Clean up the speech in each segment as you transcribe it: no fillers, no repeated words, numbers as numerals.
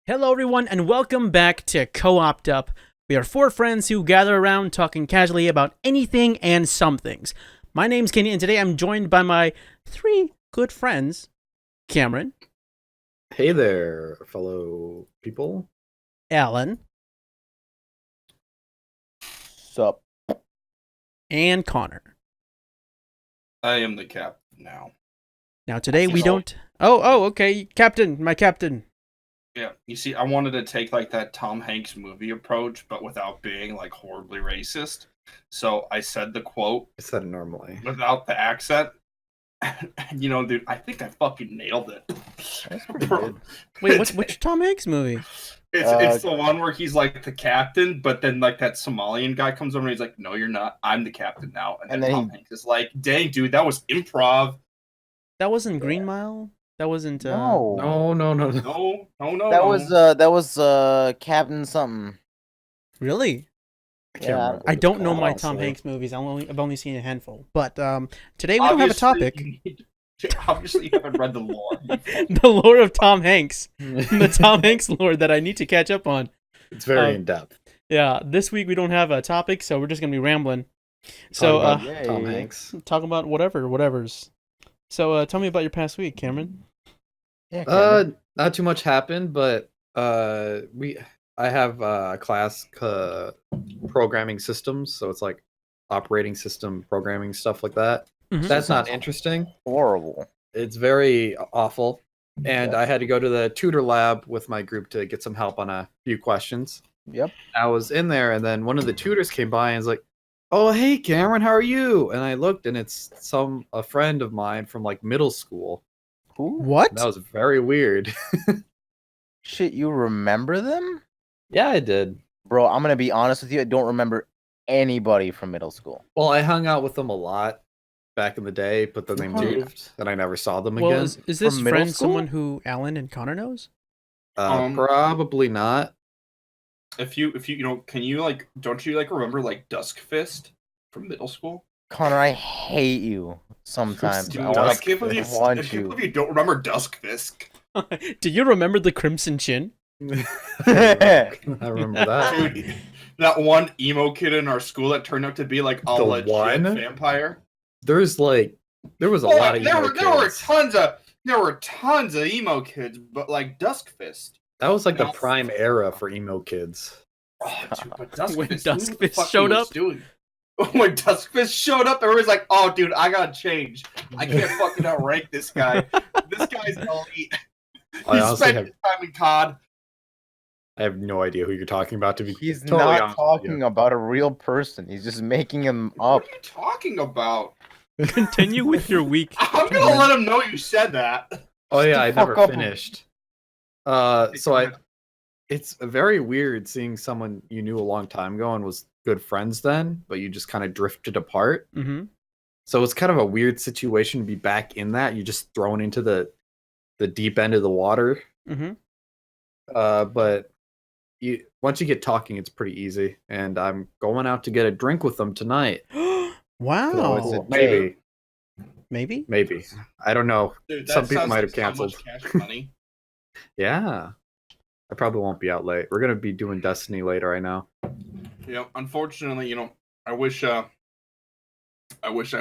Hello, everyone, and welcome back to CO-OPed Up. We are four friends who gather around talking casually about anything and some things. My name's Kenny, and today I'm joined by my three good friends, Cameron. Hey there, fellow people. Alan. Sup? And Connor. I am the captain now. Now, today we don't... Oh, okay, Captain, my captain. Yeah, you see, I wanted to take like that Tom Hanks movie approach, but without being like horribly racist. So I said the quote I said it normally. without the accent. You know, dude, I think I fucking nailed it. That's pretty Bro, good. Wait, which Tom Hanks movie? It's the one where he's like the captain, but then like that Somalian guy comes over and he's like, "No, you're not. I'm the captain now." And then Tom Hanks is like, "Dang, dude, that was improv." That wasn't Green Mile? That wasn't... No. No. That was Captain something. Really? Yeah, I don't know my honestly. Tom Hanks movies. I've only seen a handful. But today we don't have a topic. Obviously, you haven't read the lore. The lore of Tom Hanks. The Tom Hanks lore that I need to catch up on. It's very in depth. Yeah, this week we don't have a topic, so we're just gonna be rambling. So Talk Yay. about Tom Hanks. talk about whatever's. So tell me about your past week, Cameron. Yeah, Not too much happened, but I have a class programming systems, so it's like operating system programming stuff like that. Mhm. That's not interesting. horrible. It's very awful, and I had to go to the tutor lab with my group to get some help on a few questions. Yep. I was in there, and then one of the tutors came by and was like, "Oh, hey, Cameron, how are you?" And I looked, and it's a friend of mine from like middle school. Who? What? That was very weird. Shit, you remember them? Yeah, I did. Bro, I'm gonna be honest with you. I don't remember anybody from middle school. Well, I hung out with them a lot back in the day, but then they Oh, yeah. moved, and I never saw them Well, again. is this From middle friend school? someone who Alan and Connor knows? Probably not. If you can you like don't you like remember like Dusk Fist from middle school? Connor, I hate you sometimes. Dude, I I wanna can't believe I want can't you. believe you don't remember Dusk Fist. Do you remember the Crimson Chin? I remember that. Dude, that one emo kid in our school that turned out to be like a The legit one? vampire. There was a lot of there emo were kids. tons of emo kids, but like Dusk Fist. That was like the No. prime era for emo kids. Oh, dude, but Dusk When Fist, Dusk who the Fist fuck showed he was up? doing? When Dusk Fist showed up, everyone's like, "Oh, dude, I gotta change. I can't fucking outrank this guy. This guy's elite. I He honestly spent have, his time in COD." I have no idea who you're talking about. To be He's totally not honest with talking you. about a real person. He's just making him What up. are you talking about? Continue with your week. I'm gonna let him know you said that. Oh yeah, I the fuck never up. finished. It's very weird seeing someone you knew a long time ago and was good friends then, but you just kind of drifted apart. Mm-hmm. So it's kind of a weird situation to be back in that. You're just thrown into the deep end of the water. Mm-hmm. But once you get talking, it's pretty easy. And I'm going out to get a drink with them tonight. Wow. So it's a Maybe? maybe. I don't know. Dude, Some that people sounds might like have so canceled. much cash money. Yeah. I probably won't be out late. We're gonna be doing Destiny later, I know. Yeah, unfortunately, I wish I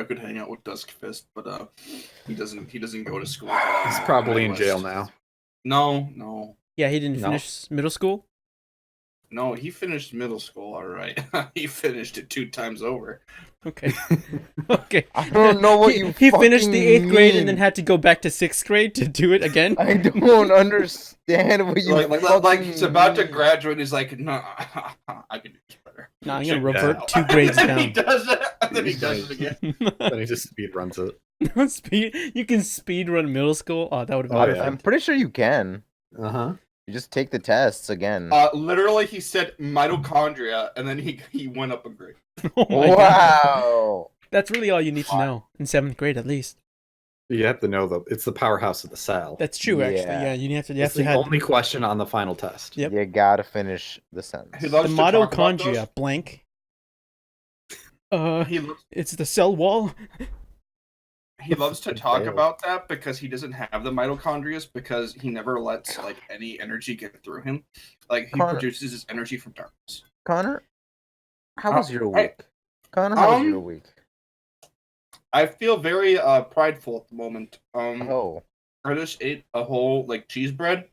could hang out with Dusk Fist, but he doesn't go to school. He's probably in jail now. No, Yeah, he didn't No. finish middle school? he finished middle school, all right. He finished it 2 times over. Okay. Okay. I don't know what you He finished the 8th grade and then mean. had to go back to 6th grade to do it again? I don't understand what you Like he's about to mean. graduate. He's like, no, I can do this better. Nah, I'm gonna Check that revert out. 2 grades And then he down. does it, and then he does it again. Then he just speed runs it. You can speed run middle school? Oh, that would have been Oh, perfect. yeah. I'm pretty sure you can. Uh-huh. You just take the tests again. Literally, he said mitochondria, and then he went up a grade. Oh my God. Wow. That's really all you need to know in 7th grade, at least. You have to know it's the powerhouse of the cell. That's true, actually. Yeah. Yeah, you have It's to the have only question on the final test. Yep. You gotta finish the sentence. He the loves to talk about mitochondria those. blank. He loves, It's the cell wall. he loves to Good talk fail. about that because he doesn't have the mitochondria because he never lets like any energy get through him. Like he Connor- produces his energy from darkness. Connor, how was your hey, week? Connor, how was your week? I feel very prideful at the moment. Oh, I just ate a whole like cheese bread,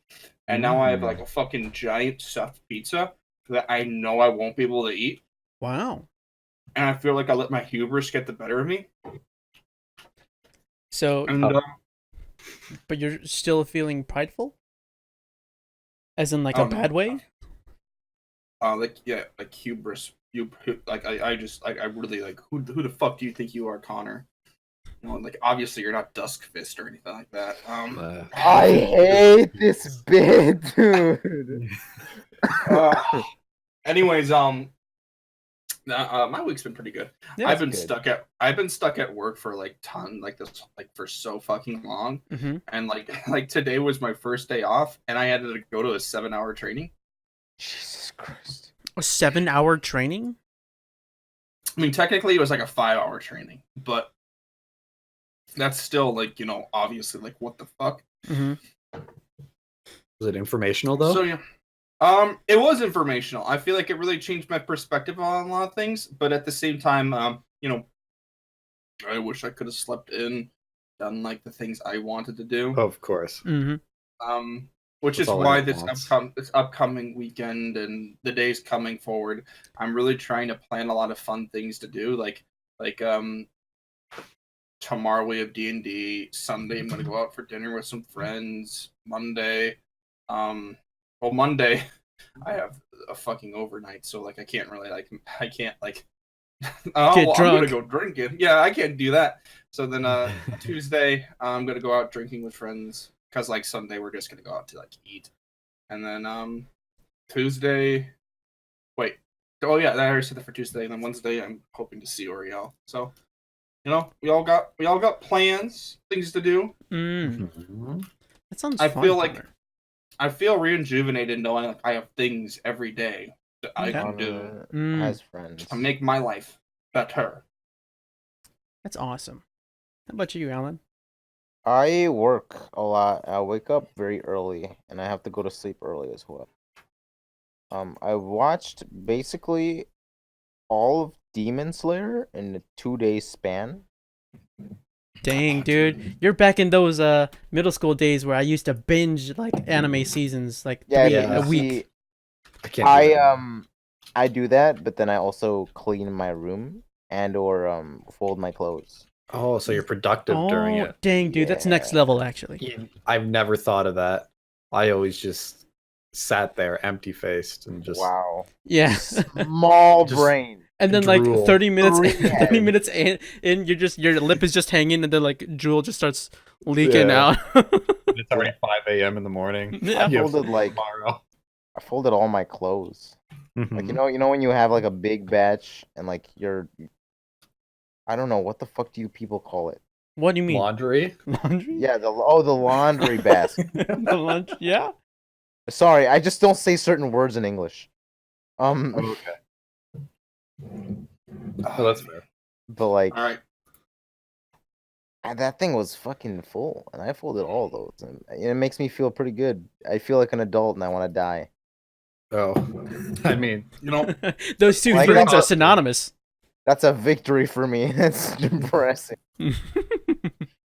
and now I have like a fucking giant stuffed pizza that I know I won't be able to eat, Wow. and I feel like I let my hubris get the better of me. So, And but you're still feeling prideful? As in, like, Oh, a no. bad way? like hubris. I just like I really like who the fuck do you think you are, Connor? You know, like obviously you're not Dusk Fist or anything like that. I hate this bit, dude. Anyways, my week's been pretty good. Yeah, I've been good. stuck at work for like for so fucking long, Mm-hmm. and like today was my first day off, and I had to go to a 7-hour training. Jesus Christ. A 7-hour training? I mean, technically it was like a 5-hour training, but that's still like obviously like what the fuck. Mm-hmm. Was it informational though? So yeah. It was informational. I feel like it really changed my perspective on a lot of things, but at the same time, I wish I could have slept in, done like the things I wanted to do. Of course. Mm-hmm. Which That's is all why anyone this wants. upcoming weekend and the days coming forward, I'm really trying to plan a lot of fun things to do. Like tomorrow we have D&D. Sunday I'm gonna go out for dinner with some friends. Monday, Monday I have a fucking overnight, so like I can't really I can't like Get I'm drunk. gonna go drinking. Yeah, I can't do that. So then Tuesday I'm gonna go out drinking with friends because like Sunday we're just gonna go out to like eat, and then Tuesday. Wait, oh yeah, I already said that for Tuesday, and then Wednesday I'm hoping to see Oriel. So we all got plans, things to do. Mm. That sounds I fun, feel like Connor. I feel rejuvenated knowing like I have things every day that I can do Connor has friends. to make my life better. That's awesome. How about you, Alan? I work a lot. I wake up very early, and I have to go to sleep early as well. I watched basically all of Demon Slayer in a 2-day span. Dang, dude. You're back in those middle school days where I used to binge like anime seasons like Yeah, three but a you week. see, I can't. Do that. I do that, but then I also clean my room and or fold my clothes. Oh, so you're productive during Oh, it. dang, dude. That's next level, actually. I've never thought of that. I always just sat there empty-faced and just Wow. Yeah. Small Just- brain. And then like drool. 30 minutes Yeah. 30 minutes in your lip is just hanging and then like drool just starts leaking Yeah. out. It's already 5 a.m. in the morning. Yeah. You have folded, school like- tomorrow. I folded all my clothes. Like Mhm. you know when you have like a big batch and like I don't know what the fuck do you people call it? What do you mean? Laundry. Laundry? Yeah, the laundry basket. The lunch? Yeah. Sorry, I just don't say certain words in English. Okay. Oh, that's fair. But like All right. that thing was fucking full, and I folded all those, and it makes me feel pretty good. I feel like an adult, and I want to die. Oh, I mean, Those two Like feelings that- are synonymous. That's a victory for me. That's depressing.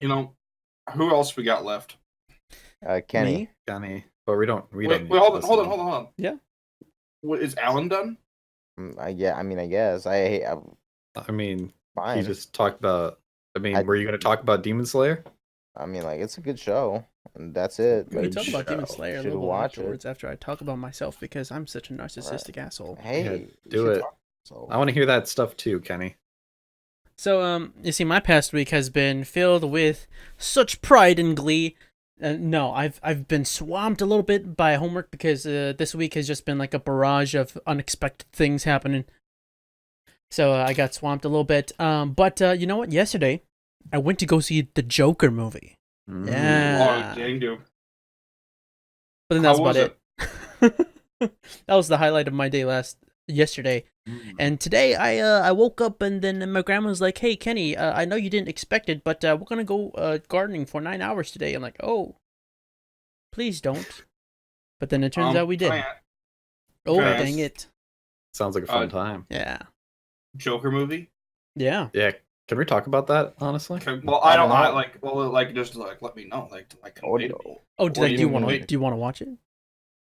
Who else we got left? Kenny. Me? Johnny, but we don't. Wait, need hold to on. listen. Yeah. What, is Alan done? I guess I'm I mean, fine. he just talked about. I mean, I- were you going to talk about Demon Slayer? I mean, like it's a good show, and that's it. We can But talk about Demon show. Slayer a Should little watch it. afterwards after I talk about myself because I'm such a narcissistic asshole. Hey, Yeah, we do should it. talk- So I want to hear that stuff too, Kenny. So, you see, my past week has been filled with such pride and glee. No, I've been swamped a little bit by homework because this week has just been like a barrage of unexpected things happening. So I got swamped a little bit. But you know what? Yesterday, I went to go see the Joker movie. Yeah. Oh, dang, dude. But then that's How about was it. That was the highlight of my day last yesterday. And today I woke up and then my grandma was like, "Hey Kenny, I know you didn't expect it, but we're gonna go gardening for 9 hours today." I'm like, "Oh, please don't." But then it turns out we did. Oh, Giant. dang it! Sounds like a fun time. Yeah, Joker movie. yeah. Yeah. Can we talk about that, honestly? Okay, well, I don't. know. I like. Well, like just like let me know. Like Oh, convey to no. me. Oh, What do you want to? wait? Do you want to watch it?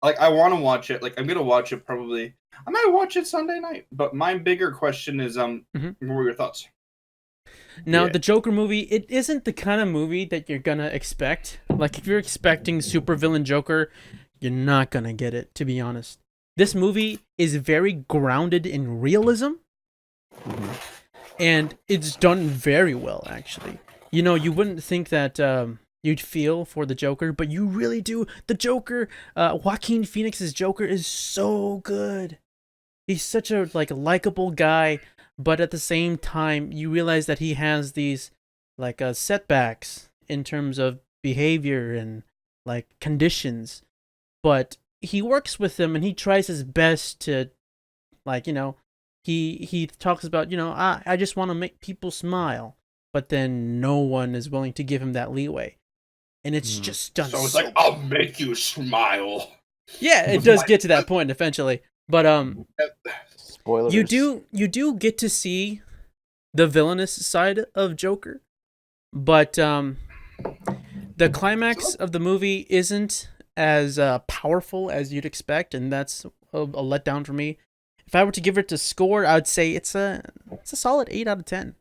Like I want to watch it. Like I'm gonna watch it probably. I might watch it Sunday night. But my bigger question is Mhm. what were your thoughts? Now, Yeah. the Joker movie, it isn't the kind of movie that you're gonna expect. Like, if you're expecting supervillain Joker, you're not gonna get it, to be honest. This movie is very grounded in realism, and it's done very well, actually. You know, you wouldn't think that you'd feel for the Joker, but you really do. The Joker, Joaquin Phoenix's Joker is so good. He's such a likable guy, but at the same time, you realize that he has these setbacks in terms of behavior and conditions, but he works with them and he tries his best to, he talks about, I just want to make people smile, but then no one is willing to give him that leeway, and it's just done. So it's like I'll make you smile. Yeah, it does get to that point eventually, but Spoilers. you do get to see the villainous side of Joker, but the climax of the movie isn't as powerful as you'd expect, and that's a letdown for me. If I were to give it a score, I would say it's a solid 8 out of 10.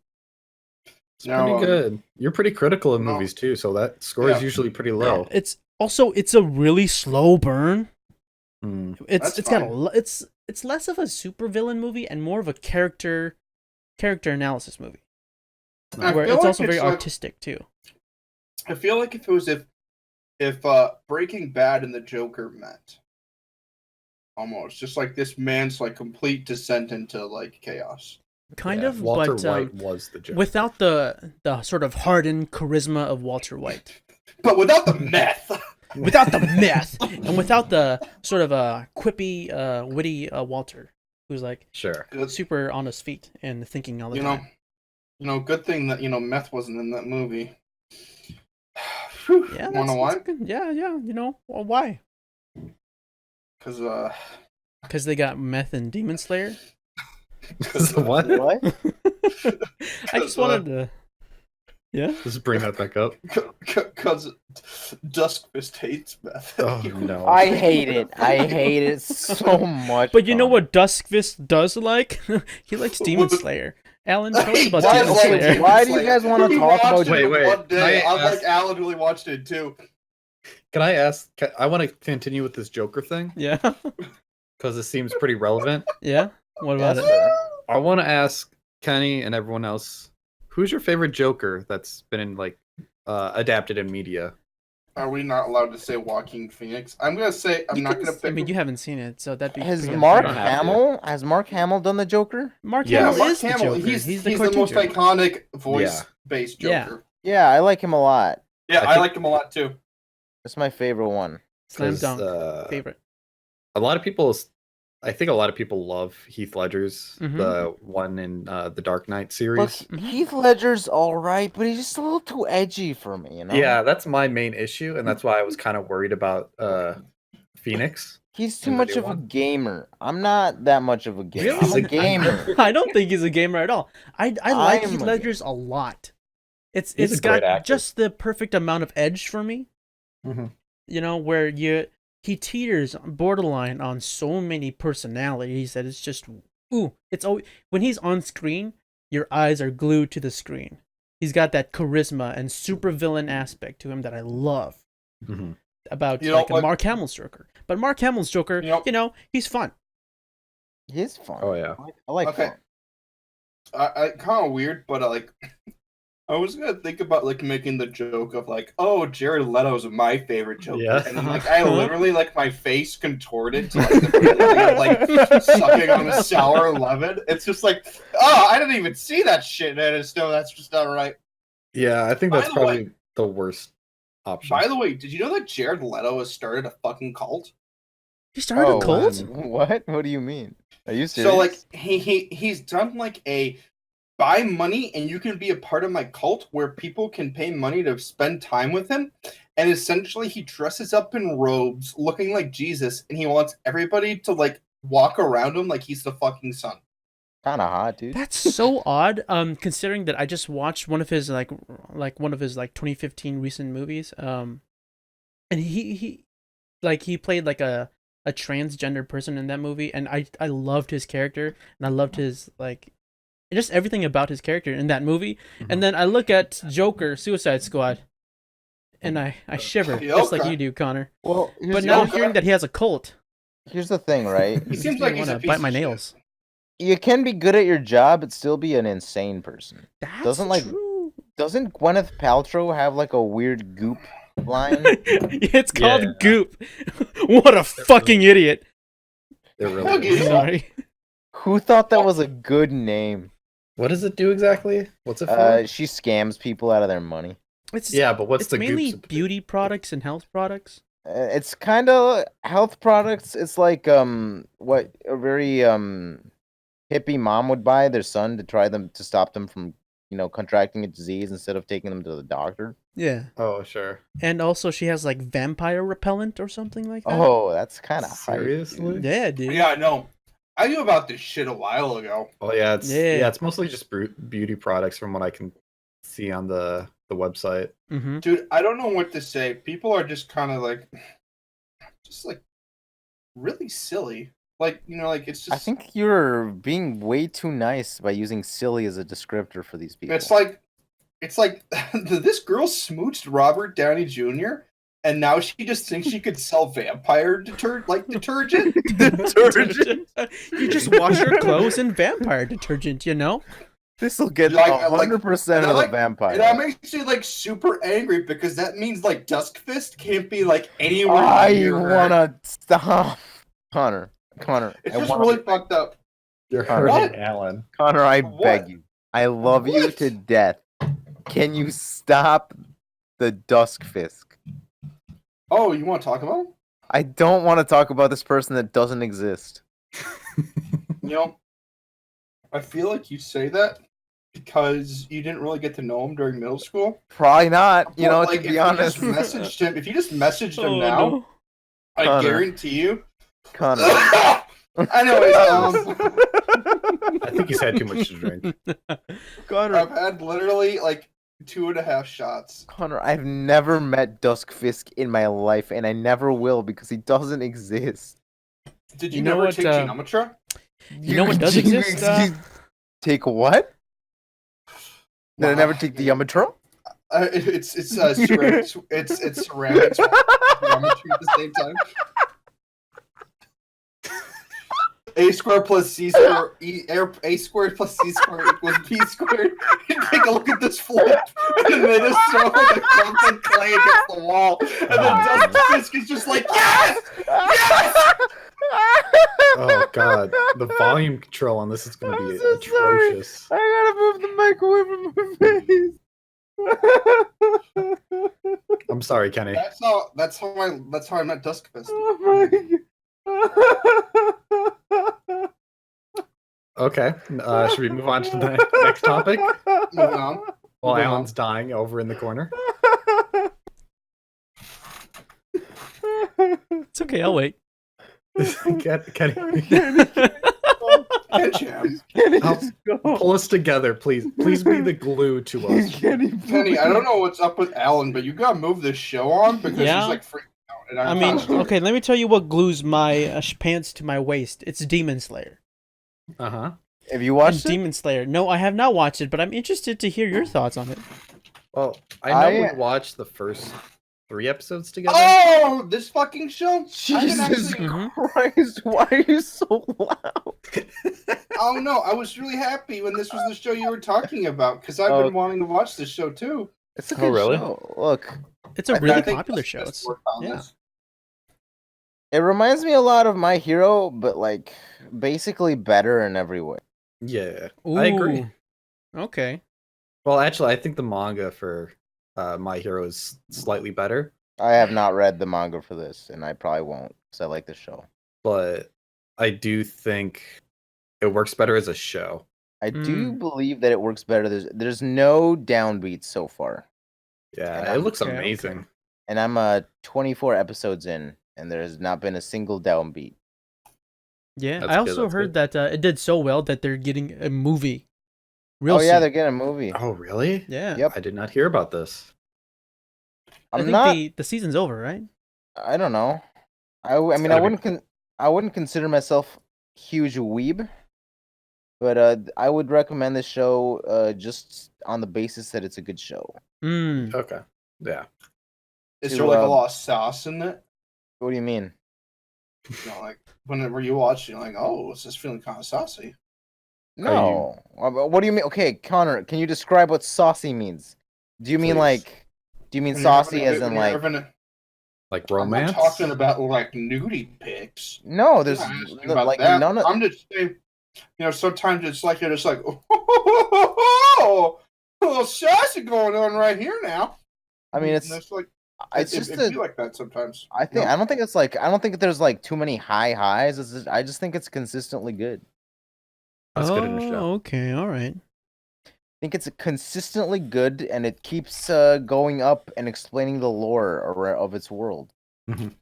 It's pretty good. You're pretty critical of no. movies too, so that score is usually pretty low. It's a really slow burn. That's It's less of a supervillain movie and more of a character analysis movie. Where it's also very artistic too. I feel like if it was if Breaking Bad and the Joker met, almost just like this man's complete descent into chaos. Kind of, Walter but White was the Joker. without the sort of hardened charisma of Walter White. But without the meth. Without the meth, and without the sort of quippy, witty Walter, who's Sure. super on his feet and thinking all the time. Good thing that meth wasn't in that movie. Whew. Yeah, Wanna know why? Yeah. Why? Because they got meth and Demon Slayer. What? What? I just wanted to. Yeah. Just bring that back up. Because Dusk Fist hates meth. Oh no. I hate it. I hate it so much. But you know what Dusk Fist does like? He likes Demon Slayer. Alan, tell us about Why- Demon why- Slayer. why do you guys want to He talk about? watched it Wait. one day. Can I I'm like ask- Alan really watched it too. Can I ask? I want to continue with this Joker thing Yeah. because it seems pretty relevant. Yeah. What about Yes, it? sir. I want to ask Kenny and everyone else, who's your favorite Joker that's been in adapted in media? Are we not allowed to say Joaquin Phoenix? I'm gonna say I'm not gonna pick. I mean, you haven't seen it, so that'd be. Has pretty Mark unfair. Has Mark Hamill done the Joker? Mark Yeah, Hamill Mark is the Hamill, Joker. He's the cartoon most Joker. iconic voice-based Yeah. Joker. Yeah, I like him a lot. Yeah, I I think- like him a lot too. That's my favorite one. Slam 'Cause, dunk. Favorite. I think a lot of people love Heath Ledger's Mhm. the one in the Dark Knight Look, series. Heath Ledger's all right, but he's just a little too edgy for me. You know? Yeah, that's my main issue, and that's why I was kind of worried about Phoenix. He's too in the much new of a one. gamer. I'm not that much of a gamer. Really? I'm a gamer. I don't think he's a gamer at all. I like am Heath a Ledger's a lot. He's It's a great got actor. just the perfect amount of edge for me. Mhm. Where he teeters borderline on so many personalities that it's just it's always when he's on screen, your eyes are glued to the screen. He's got that charisma and supervillain aspect to him that I love Mhm. about You know what? Mark Hamill's Joker. But Mark Hamill's Joker, he's fun. He's fun. Oh yeah. I like Okay. fun. I kind of weird, but I was gonna think about making the joke of oh, Jared Leto's my favorite Joker, Yeah. and then, I literally my face contorted to the feeling of sucking on a sour lemon. It's just oh, I didn't even see that shit, and I just know that's just not right. Yeah, I think By that's the way- probably the worst option. By the way, did you know that Jared Leto has started a fucking cult? He started a cult? What? What do you mean? Are you serious? So like he's done like a buy money and you can be a part of my cult where people can pay money to spend time with him, and essentially he dresses up in robes looking like Jesus and he wants everybody to like walk around him like he's the fucking sun. Kind of hot, dude. That's so odd. Considering that I just watched one of his like 2015 recent movies. And he played like a transgender person in that movie, and I loved his character, and I loved his like just everything about his character in that movie. And then I look at Joker, Suicide Squad, and I shiver just like you do, Connor. Well, But now hearing that he has a cult, here's the thing, right? He seems like he's a want to piece bite of my shit. nails. You can be good at your job, but still be an insane person. That's Doesn't like true. Doesn't Gwyneth Paltrow have like a weird goop line? It's called Yeah. Goop. What a fucking idiot. It really Okay. is. Sorry. Who thought that was a good name? What does it do exactly? What's it for? She scams people out of their money. It's Yeah, but what's it's the mainly Goop's- beauty products and health products. It's kind of health products. It's like what a very hippie mom would buy their son to stop them from contracting a disease instead of taking them to the doctor. Yeah. Oh, sure. And also she has like vampire repellent or something like that. Oh, that's kind of Seriously? Yeah, dude. Yeah, I know. I knew about this shit a while ago. Oh yeah, Yeah. it's mostly just beauty products from what I can see on the website. Mm-hmm. Dude, I don't know what to say. People are just kind of like really silly. Like, like it's just I think you're being way too nice by using silly as a descriptor for these people. it's like this girl smooched Robert Downey Jr. and now she just thinks she could sell vampire detergent. Detergent. You just wash your clothes in vampire detergent, This will get Like, 100% and of I the like- vampire. And that makes me like super angry because that means like Dusk Fist can't be like anywhere I near her. wanna stop, Connor. It's I just wanna- really fucked up. You're What? hurting Alan. Connor, I What? beg you. I love you What? to death. Can you stop the Dusk Fist? Oh, you want to talk about him? I don't want to talk about this person that doesn't exist. I feel like you say that because you didn't really get to know him during middle school. Probably not. But, like, To be honest, if you just messaged him Oh, now, no. I Connor. guarantee you. Connor. Anyways, I think he's had too much to drink. Connor, I've had literally like 2.5 shots. Connor, I've never met Dusk Fisk in my life, and I never will because he doesn't exist. Did you, You know never what, take geometry? You know what does exist? Take what? Did I never take the Yamatura? It's ceramics. It's ceramics with geometry at the same time. A squared plus C squared A squared plus C squared equals B squared. Take a look at this flip, and then just throw the crumbling clay against the wall, and then Dusk Fisk is just like yes, yes. Oh god, the volume control on this is going to be I'm so sorry. atrocious. I gotta move the mic away from my face. I'm sorry, Kenny. That's how I met Dusk Fist. Oh my god. Okay, should we move on to the next topic? Moving on. While Moving on. Alan's dying over in the corner. It's okay, I'll wait. Kenny, And Jam. Kenny, I'll just go. pull us together, please. Please be the glue to us. Kenny, I don't know what's up with Alan, but you gotta move this show on because Yeah? he's like freaking out. And I I'm mean, kinda- okay, let me tell you what glues my pants to my waist. It's Demon Slayer. Uh-huh. Have you And watched it? Demon Slayer. No, I have not watched it, but I'm interested to hear your thoughts on it. Well, I know we watched the first 3 episodes together. Oh, this fucking show! Jesus actually- Christ, why are you so loud? Oh no, I was really happy when this was the show you were talking about because I've Oh. been wanting to watch this show too. It's a Oh, good really? show. Look, It's a I really think popular Dusk show. Fist It's, worked on yeah. this. it reminds me a lot of My Hero, but like basically better in every way. Yeah, I agree. Ooh. Okay. Well, actually, I think the manga for My Hero is slightly better. I have not read the manga for this, and I probably won't because I like the show. but I do think it works better as a show. I do believe that it works better. There's no downbeats so far. Yeah, And it looks okay. amazing. And I'm 24 episodes in, and there has not been a single downbeat. Yeah, That's I good, also that's heard good. that it did so well that they're getting a movie. Real Oh yeah, soon. they're getting a movie. Oh, really? Yeah. Yep. I did not hear about this. I I'm think not. the season's over, right? I don't know. I mean, I wouldn't consider myself huge weeb, but I would recommend this show just on the basis that it's a good show. Mm. Okay. Yeah. Is To, there like a lot of sauce in it? What do you mean? You know, like whenever you watch, you're like, oh, it's just feeling kind of saucy. No. What do you mean? Okay, Connor, can you describe what saucy means? Do you mean Please. Do you mean When you're having saucy a as good- in when you're like? having a- Like I'm not romance? talking about like nudie pics. No, I'm there's not asking about like that. none of. I'm just saying, sometimes it's like you're just like, oh, a little sassy going on right here now. I mean, And it's like it's it just be like that sometimes. I don't think it's like I don't think there's like too many high highs. I just think it's consistently good. That's good in the show. Okay, all right. I think it's consistently good, and it keeps going up and explaining the lore of its world. Mhm.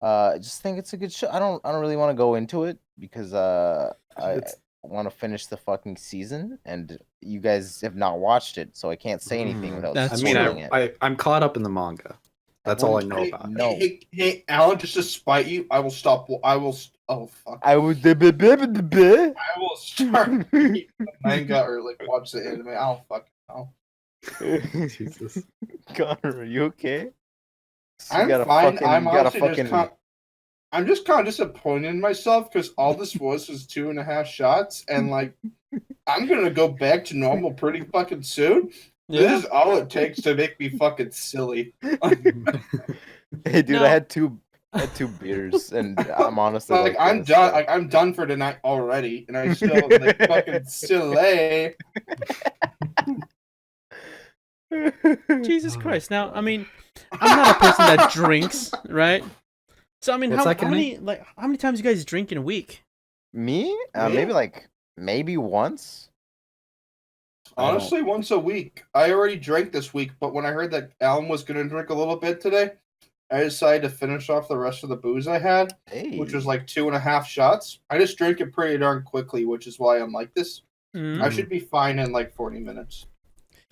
I just think it's a good show. I don't really want to go into it because I It's- want to finish the fucking season, and you guys have not watched it, so I can't say anything without That's I mean, spoiling it. I'm caught up in the manga. That's all I know Hey, about it. No. hey, Alan, just to spite you, I will stop. Oh fuck! I would. I will start reading the manga or like watch the anime. I don't fucking know. Jesus. Connor, are you okay? I'm fine. I'm just kind of disappointed in myself because all this was 2.5 shots, and like I'm gonna go back to normal pretty fucking soon. This is all it takes to make me fucking silly. Hey, dude, No. I had two beers, and I'm honestly Like I'm this, done. so- Like I'm done for tonight already, and I still like fucking silly. Jesus Christ. Now, I mean, I'm not a person that drinks, right? So I mean, What's how that, Kenny? many times you guys drink in a week? Me? Me? Maybe once. Honestly, once a week. I already drank this week, but when I heard that Alan was gonna drink a little bit today, I decided to finish off the rest of the booze I had, Hey, which was like 2.5 shots. I just drank it pretty darn quickly, which is why I'm like this. Mm. I should be fine in like 40 minutes.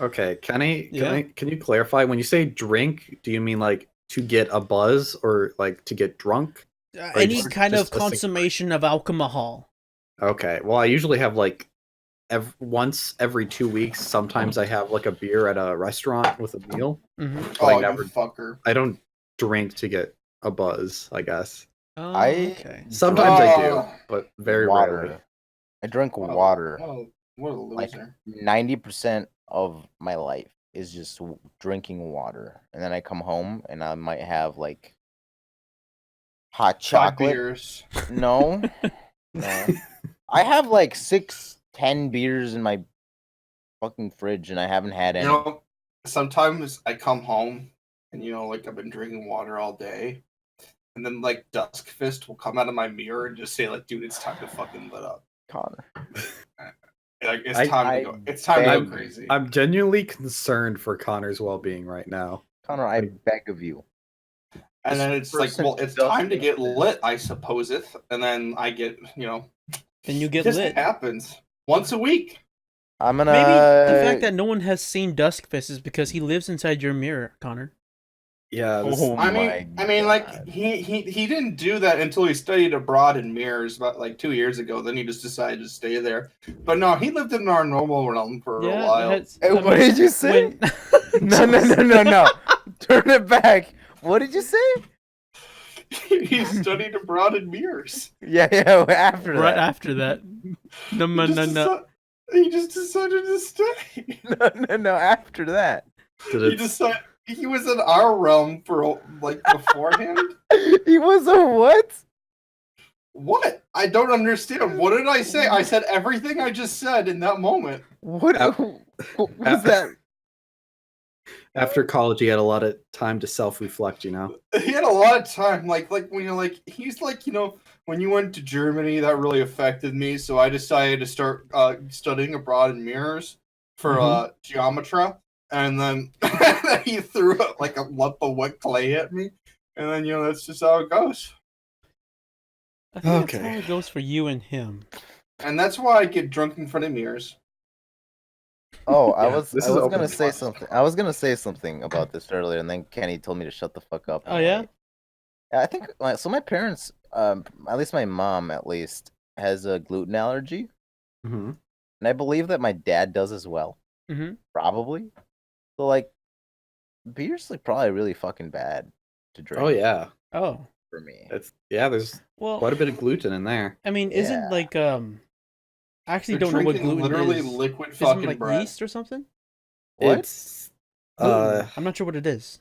Okay, Kenny, Yeah. can you clarify? When you say drink, do you mean like to get a buzz or like to get drunk? Any just- kind just of a single- consummation of alcohol. Okay, well, I usually have like once every 2 weeks. Sometimes I have like a beer at a restaurant with a meal. Mm-hmm. But I Oh, never- you fucker. I don't drink to get a buzz, I guess. Oh, I- okay. Sometimes I do, Oh. but very water. rarely. I drink What a- water. What a Like loser. 90% of my life is just drinking water, and then I come home and I might have like hot 5 chocolate. beers. No, no. I have like 6-10 beers in my fucking fridge, and I haven't had any. Sometimes I come home and like I've been drinking water all day, and then like Dusk Fist will come out of my mirror and just say like, "Dude, it's time to fucking let up. Connor. Like it's I- time to go. It's time to beg- go crazy." I'm genuinely concerned for Connor's well-being right now. Connor, I beg of you. And then it's like, person well, it's does time to think get this. lit, I supposeth. And then I get, Then you get just lit. happens once a week. I'm gonna. Maybe the fact that no one has seen Dusk Fist is because he lives inside your mirror, Connor. Yeah, Oh I my mean, like God. he didn't do that until he studied abroad in mirrors about like 2 years ago. Then he just decided to stay there. But no, he lived in our normal realm for a while. that's- Hey, I what mean, did you say? when- No. Turn it back. What did you say? He studied abroad in mirrors. Yeah. After Right that. after that. No. He just decided to stay. No. After that, Did He it, decided he was in our realm for like beforehand. he was a what? What? I don't understand. What did I say? I said everything I just said in that moment. What? What was that? After college, he had a lot of time to self-reflect. He had a lot of time. Like when you're like, he's like, when you went to Germany, that really affected me. So I decided to start studying abroad in mirrors for geometry. And then he threw like a lump of wet clay at me. And then, that's just how it goes. I think that's how it goes for you and him. And that's why I get drunk in front of mirrors. Oh, Yeah, I was open gonna say book. something. I was gonna say something about this earlier, and then Kenny told me to shut the fuck up. Oh yeah? Yeah, I think so. My parents, at least my mom, at least, has a gluten allergy, Mm-hmm. and I believe that my dad does as well. Mm-hmm. Probably. So like, beer's like probably really fucking bad to drink. Oh yeah, Oh. For me. there's Well, quite a bit of gluten in there. I mean, isn't like I actually They're don't know what drinking gluten literally is. liquid Isn't fucking it like bread. yeast or something? What? It's Gluten. I'm not sure what it is.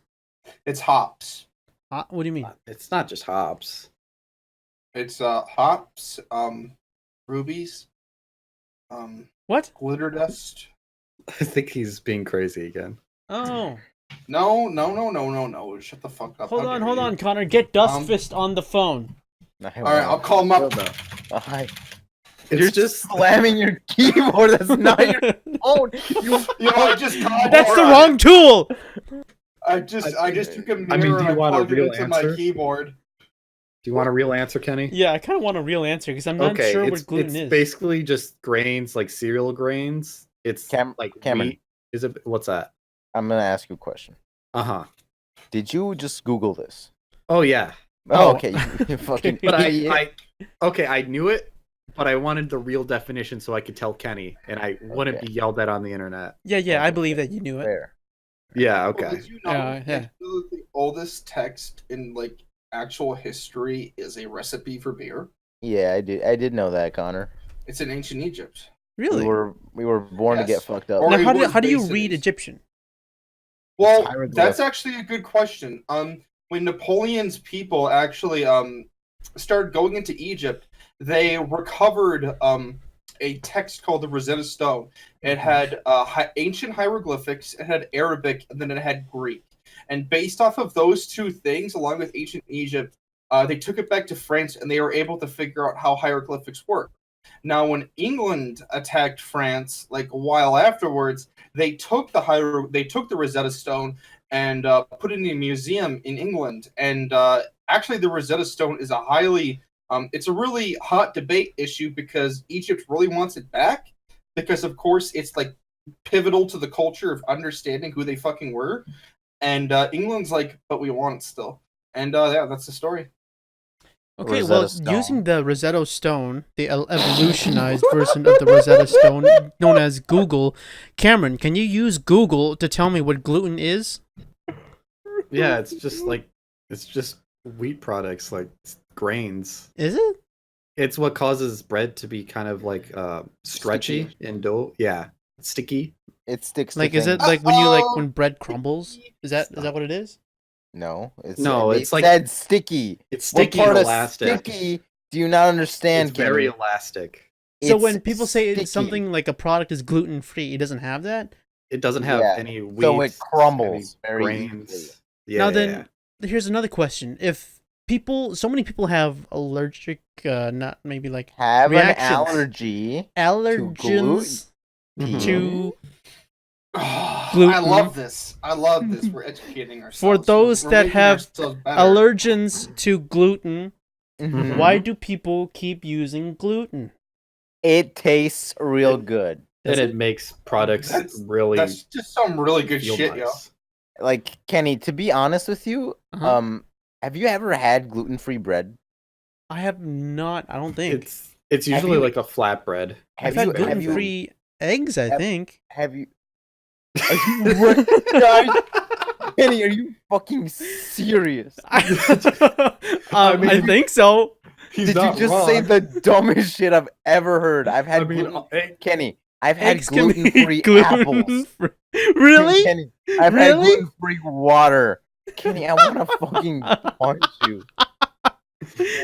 It's hops. What do you mean? it's not just hops. It's hops, rubies, What? glitter dust. I think he's being crazy again. Oh. No. Shut the fuck up. Hold How on, dare hold you. on, Connor. Get Dusk Fist on the phone. All right, I'll call him up. You're just slamming your keyboard. That's not your phone. I just called That's the her. wrong tool. I just took a mirror do and you I want a plugged it real into my answer? keyboard. Do you want a real answer, Kenny? Yeah, I kind of want a real answer because I'm not sure what gluten it's is. basically just grains, like cereal grains. It's like Cameron. wheat. Is it? What's that? I'm gonna ask you a question. Uh-huh. Did you just Google this? Oh yeah. Oh, okay. You fucking. But idiot. I knew it, but I wanted the real definition so I could tell Kenny, and I wouldn't be yelled at on the internet. Yeah, I believe that you knew it. Fair. Yeah. Well, Okay. did you know Yeah. that the oldest text in like actual history is a recipe for beer? Yeah, I did know that, Connor. It's in ancient Egypt. Really? We were born to get Yes. fucked up. Or Now, it was how do you based in read these- Egyptian? Well, hieroglyph. that's actually a good question. When Napoleon's people actually started going into Egypt, they recovered a text called the Rosetta Stone. It had ancient hieroglyphics, it had Arabic, and then it had Greek. And based off of those two things, along with ancient Egypt, they took it back to France, and they were able to figure out how hieroglyphics work. Now, when England attacked France, like a while afterwards, they took the Rosetta Stone and put it in a museum in England. And actually, the Rosetta Stone is it's a really hot debate issue because Egypt really wants it back because, of course, it's like pivotal to the culture of understanding who they fucking were. And England's like, but we want it still. And yeah, that's the story. Okay, Rosetta well, Stone. using the Rosetta Stone, the evolutionized version of the Rosetta Stone, known as Google, Cameron, can you use Google to tell me what gluten is? Yeah, it's just wheat products, like grains. Is it? It's what causes bread to be kind of like stretchy and dough. Yeah, sticky. It sticks. Like, to is it things. like when bread crumbles? Is that what it is? No, it's like said sticky. It's What sticky part and of elastic. sticky do you not understand? It's very Kenny? elastic. So It's when people say sticky. something like a product is gluten free, it doesn't have that. It doesn't have Yeah, any wheat. so it crumbles any very grains. easily. Yeah. Now yeah, then, here's another question: if so many people have allergic, not maybe like Have reactions. an allergy. allergens Mhm. to I Gluten. love this. We're educating ourselves. For those We're that making have ourselves better. allergens to gluten. Mhm. Why do people keep using gluten? It tastes real good. And it makes products really That's just some really good feel shit, nice. Like Kenny, to be honest with you, Uh-huh. have you ever had gluten-free bread? I have not. I don't think. It's usually you- like a flatbread. I've had have you gluten-free eggs. I think. have you Are you guys, Kenny, are you fucking serious? I think so. He's Did you not just wrong. say the dumbest shit I've ever heard? I've had I mean, Kenny, I've had Eggs can be gluten-free apples. gluten-free. Really? Kenny, I've had Really? gluten-free water. Kenny, I want to fucking punch you.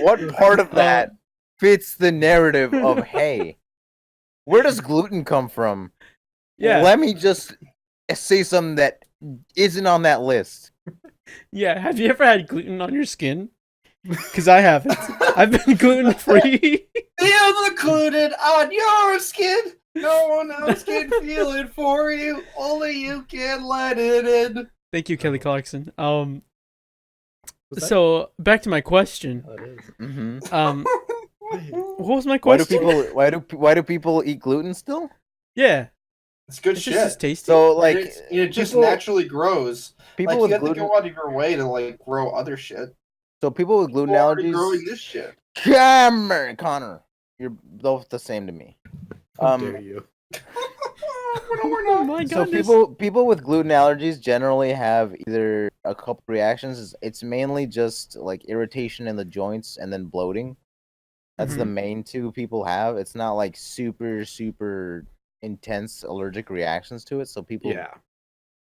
What part of that fits the narrative of, hey, where does gluten come from? Yeah. Let me just say something that isn't on that list. Yeah, have you ever had gluten on your skin? Because I haven't. I've been gluten free. Feel the gluten on your skin. No one else can feel it for you. Only you can let it in. Thank you, Kelly Clarkson. Was that- So back to my question. Oh, it is. Mm-hmm. What was my Why do question? why do people eat gluten still? Yeah, It's good it's shit. just tasty. So Like like it just people- naturally grows. people Like with you have gluten. to go out of your way to like grow other shit. So people with gluten People are already growing allergies. this shit. Connor, you're both the same to me. How dare you? Oh my So goodness. people with gluten allergies generally have either a couple reactions. It's mainly just like irritation in the joints and then bloating. That's the main two people have. It's not like super intense allergic reactions to it. So people Yeah.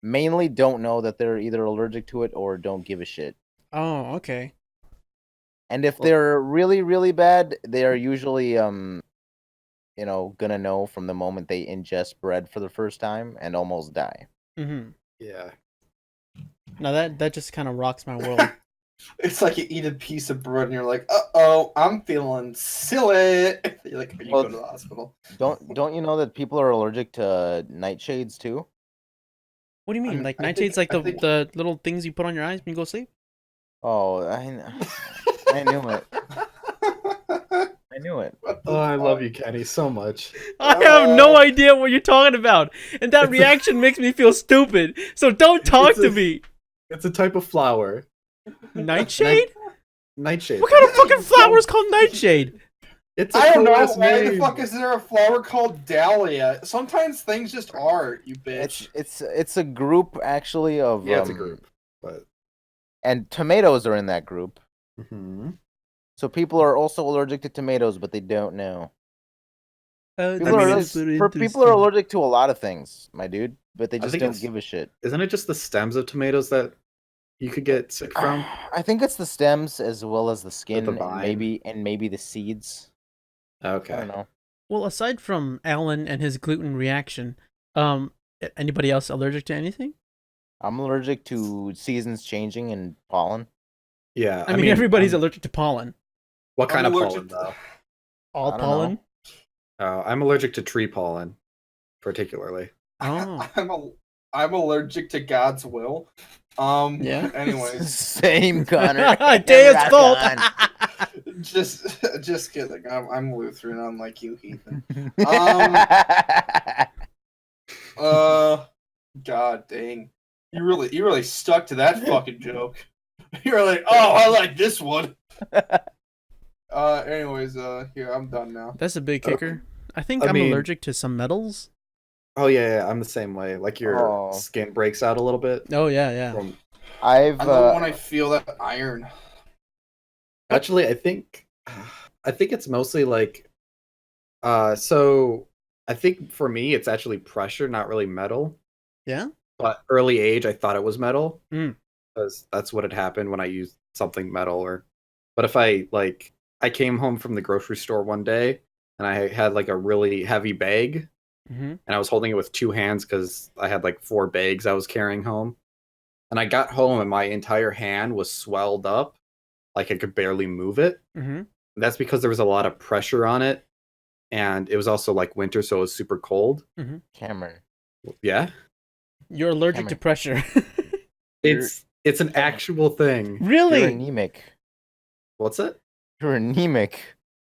mainly don't know that they're either allergic to it or don't give a shit. Oh, okay. And if they're really bad, they are usually gonna know from the moment they ingest bread for the first time and almost die. Mm-hmm. Yeah. Now that just kind of rocks my world. It's like you eat a piece of bread and you're like, uh-oh, I'm feeling silly. You're like, you Well, go to the hospital. Don't you know that people are allergic to nightshades too? What do you mean? I'm- Like I think- nightshades, like I think- the little things you put on your eyes when you go to sleep? Oh, I knew it. I knew it. What the Oh, I fuck? love you, Kenny, so much. I have no idea what you're talking about, and that reaction makes me feel stupid. So don't talk It's to a- me. It's a type of flower. Nightshade? Nightshade. What kind of fucking flower is called nightshade? It's a I don't know. cool-ass Why the name. fuck is there a flower called dahlia? Sometimes things just are, you bitch. It's a group actually of Yeah, it's a group. But and tomatoes are in that group. Mhm. So people are also allergic to tomatoes, but they don't know. People, mean, are, it's people are allergic to a lot of things, my dude, but they I just think don't it's- give a shit. Isn't it just the stems of tomatoes that you could get sick from? I think it's the stems as well as the skin vine. and maybe the seeds. I Okay. don't know. Well, aside from Alan and his gluten reaction, anybody else allergic to anything? I'm allergic to seasons changing and pollen. Yeah. I mean, everybody's I'm- allergic to pollen. What kind I'm of allergic pollen, though? All I don't pollen? I'm allergic to tree pollen, particularly. Oh. I'm allergic to God's will. Yeah. Anyways, Same, Connor. Day is Rock fault. on. just kidding. I'm Lutheran, unlike you, Heathen. God dang. You really stuck to that fucking joke. You're like, oh, I like this one. Anyways, here, I'm done now. That's a big kicker. I think I I'm mean- allergic to some metals. Oh yeah, I'm the same way. Like your Oh. skin breaks out a little bit. Oh, yeah. From... I've I love when I feel that iron. Actually, I think it's mostly like, so I think for me it's actually pressure, not really metal. Yeah? But early age, I thought it was metal Mm. because that's what had happened when I used something metal. But if I came home from the grocery store one day and I had like a really heavy bag Mm-hmm. and I was holding it with two hands because I had like 4 bags I was carrying home. And I got home and my entire hand was swelled up, like I could barely move it. Mm-hmm. That's because there was a lot of pressure on it, and it was also like winter, so it was super cold. Cameron. Yeah, You're allergic to Cameron. pressure. it's an actual thing. You're Really? anemic. What's it? You're anemic.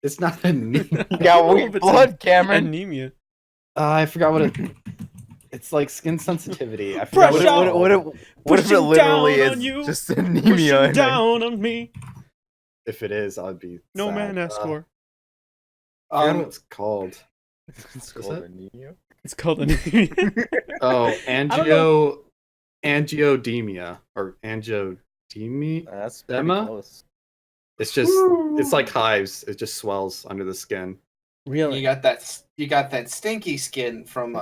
It's not anemia. You got weak It's blood, Cameron. Anemia. I forgot what it. It's like skin sensitivity. I forgot Pressure! what it, What if it Pushing literally down is on you. just anemia? Pushing and down on me. if it is, I'd be No sad. man asked for. I forgot what it's called. It's Is called it? anemia. It's called anemia. Oh, know. angiodemia or angiodemia. That's pretty Emma? close. It's just it's like hives. It just swells under the skin. Really? You got that stinky skin from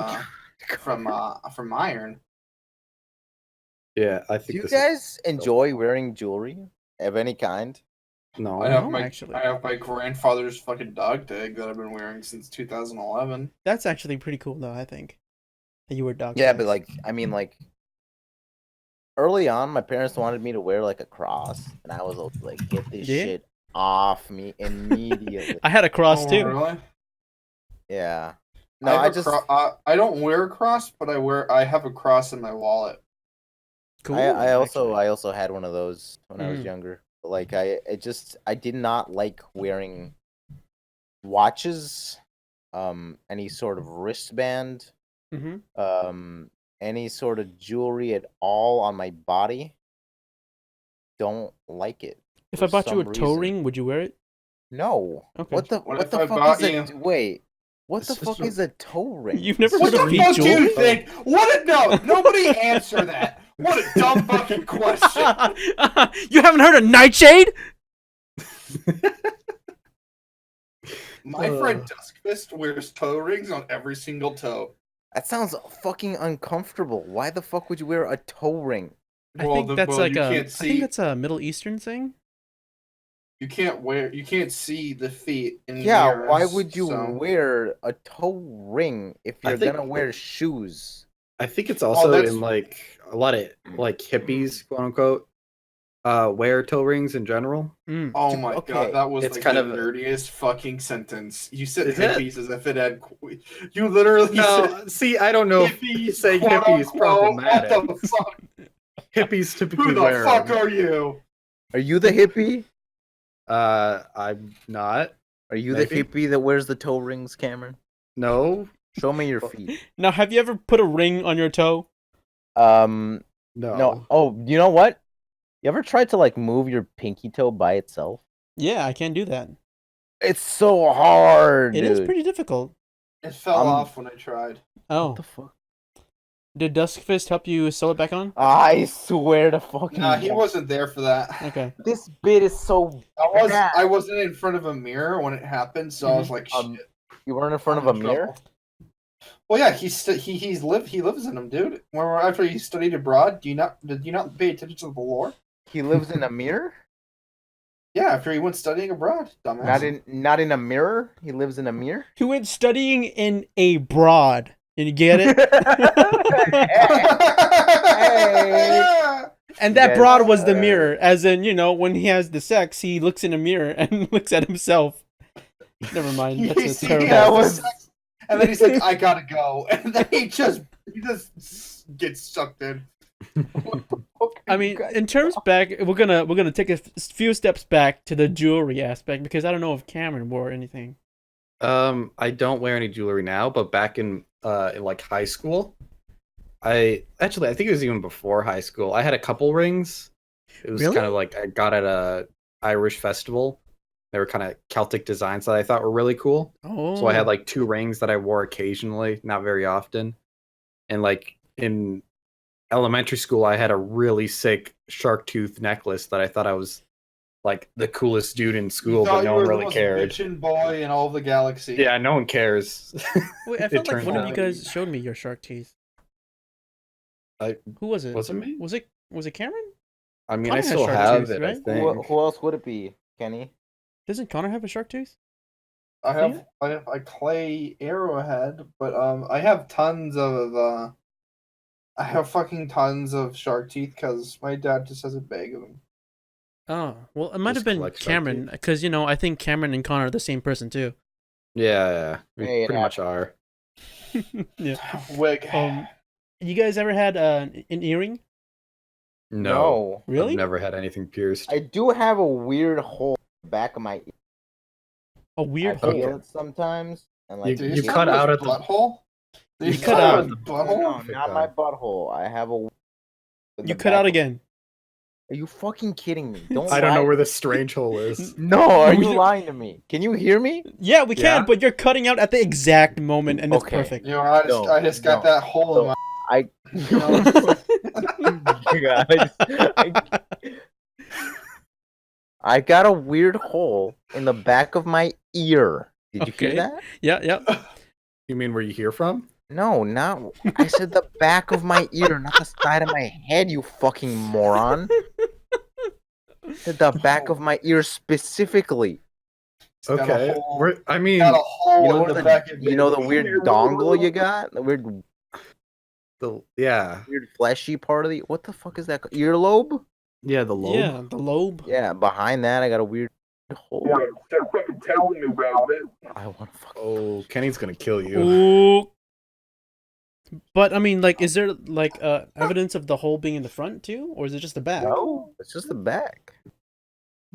iron. Yeah, I Do think you this guys enjoy wearing jewelry of any kind? no. I have no, my actually. I have my grandfather's fucking dog tag that I've been wearing since 2011. That's actually pretty cool, though, I think. That you were dog Yeah, tags. but like, I mean, like, early on, my parents wanted me to wear like a cross, and I was like, "Get this Yeah? shit off me immediately." I had a cross Oh, too. really? Yeah. No, I just I don't wear a cross, but I have a cross in my wallet. Cool. I actually. also had one of those when I was younger. Like I did not like wearing watches, any sort of wristband, any sort of jewelry at all on my body. Don't like it. If for I bought you a some toe reason. ring, would you wear it? No. Okay. What the What what if the I fuck bought is you- a wait? What the It's just fuck is a toe ring? You've never What heard the of feet fuck do you jewelry? think? What? No, nobody answer that. What a dumb fucking question. You haven't heard of Nightshade? My friend Dusk Fist wears toe rings on every single toe. That sounds fucking uncomfortable. Why the fuck would you wear a toe ring? I think that's well, like you a. can't I see. think that's a Middle Eastern thing. You can't see the feet in Yeah, mirrors, why would you so- wear a toe ring if I you're think- gonna wear shoes? I think it's also that's- in like a lot of like hippies, quote unquote, wear toe rings in general. Oh my Okay, god, that was it's like kind the of- nerdiest fucking sentence. You said Is it? hippies as if it had. You literally No, said see, I don't know if hippies. saying quote hippie is unquote. problematic. What the fuck? Hippies typically Who the wear fuck them. are you? Are you the hippie? I'm not. Are you Maybe. the hippie that wears the toe rings, Cameron? No, Show me your feet. Now, have you ever put a ring on your toe? no. No. Oh, you know what? You ever tried to like move your pinky toe by itself? Yeah, I can't do that. It's so hard, It dude. is pretty difficult. It fell I'm- off when I tried. Oh, What the fuck? did Dusk Fist help you sew it back on? I swear to fucking Nah, he God. wasn't there for that. Okay. This bit is so bad. I wasn't in front of a mirror when it happened, so I was like, shit. You weren't in front of I'm a in mirror? trouble. Well, yeah, he lives in them, dude. Remember after he studied abroad, did you not pay attention to the lore? He lives in a mirror? Yeah, after he went studying abroad, dumbass. Not in a mirror? He lives in a mirror? He went studying in a broad. You get it? And that Yes. broad was the mirror. As in, when he has the sex, he looks in a mirror and looks at himself. Never mind. That's a See, terrible. that yeah, was- and then he's like, "I gotta go," and then he just gets sucked in. I mean, in terms back, we're gonna take a few steps back to the jewelry aspect because I don't know if Cameron wore anything. I don't wear any jewelry now, but back in like high school, I think it was even before high school. I had a couple rings. It was Really? kind of like I got at a Irish festival. They were kind of Celtic designs that I thought were really cool. Oh. So I had like 2 rings that I wore occasionally, not very often. And like in elementary school, I had a really sick shark tooth necklace that I thought I was like the coolest dude in school, but no one really cared. Bitchin' boy in all of the galaxy. Yeah, no one cares. Wait, I It felt like turned one of out. you guys showed me your shark teeth. Who was it? Was it me? Was it Cameron? I mean, Connor I has still shark have tooth, it, right? I think. Who else would it be, Kenny? Doesn't Connor have a shark tooth? I have a clay arrowhead, but I have fucking tons of shark teeth because my dad just has a bag of them. Oh, well, it might Just have been collect shark Cameron teeth? because I think Cameron and Connor are the same person too. Yeah, we Hey, pretty much are. Yeah. Wig. You guys ever had an earring? No, Really? I've never had anything pierced. I do have a weird hole in the back of my ear. A weird I feel hole. it sometimes. And You- like, Did you start cut with out at the- butthole. Did You you cut cut out- out the butthole? No, not my butthole. I have a. in You the cut out back of- again. Are you fucking kidding me? Don't. I don't know lie. where the strange hole is. No, are We you don't- lying to me? Can you hear me? Yeah, we can, Yeah? but you're cutting out at the exact moment, and it's Okay. perfect. You know, I just got that hole in my. I. You know, I got a weird hole in the back of my ear. Did you Okay. hear that? Yeah. You mean where you hear from? No, not. I said the back of my ear, not the side of my head. You fucking moron. I said the back of my ear specifically. it's got a Okay. hole- I mean, got a hole You know in what the back of You know the weird dongle you got? The weird. Yeah. weird fleshy part of the. What the fuck is that? Earlobe? Yeah, the lobe. Yeah, the lobe. Yeah, behind that I got a weird hole. Stop fucking telling me about it. I want to fuck. Oh, Kenny's gonna kill you. Ooh. But I mean, like, is there like evidence of the hole being in the front too, or is it just the back? No, it's just the back.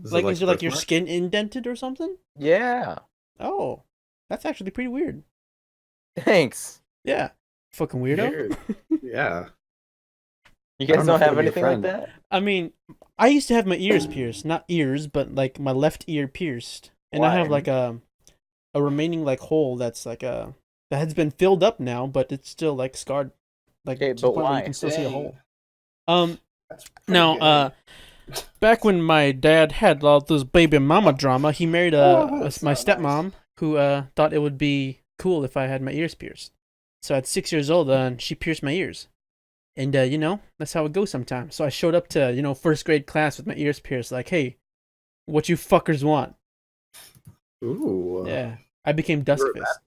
Like, is there like your birthmark? skin indented or something? Yeah. Oh, that's actually pretty weird. Thanks. Yeah, fucking weirdo. Weird. Yeah. You I guys don't know don't if have it'll be a anything like friend. that? I mean, I used to have my ears pierced, not ears, but like my left ear pierced, and I have Why? like a remaining like hole that's like that has been filled up now, but it's still like scarred, like Okay, to the but point where you why? can still see a Dang. hole. That's pretty Now, good. back when my dad had all this baby mama drama, he married that's my not stepmom who thought it would be cool if I had my ears pierced. So at 6 years old, she pierced my ears. And, you know, that's how it goes sometimes. So I showed up to, you know, first grade class with my ears pierced, like, hey, what you fuckers want? Ooh. Yeah. I became Dusk You're Fist.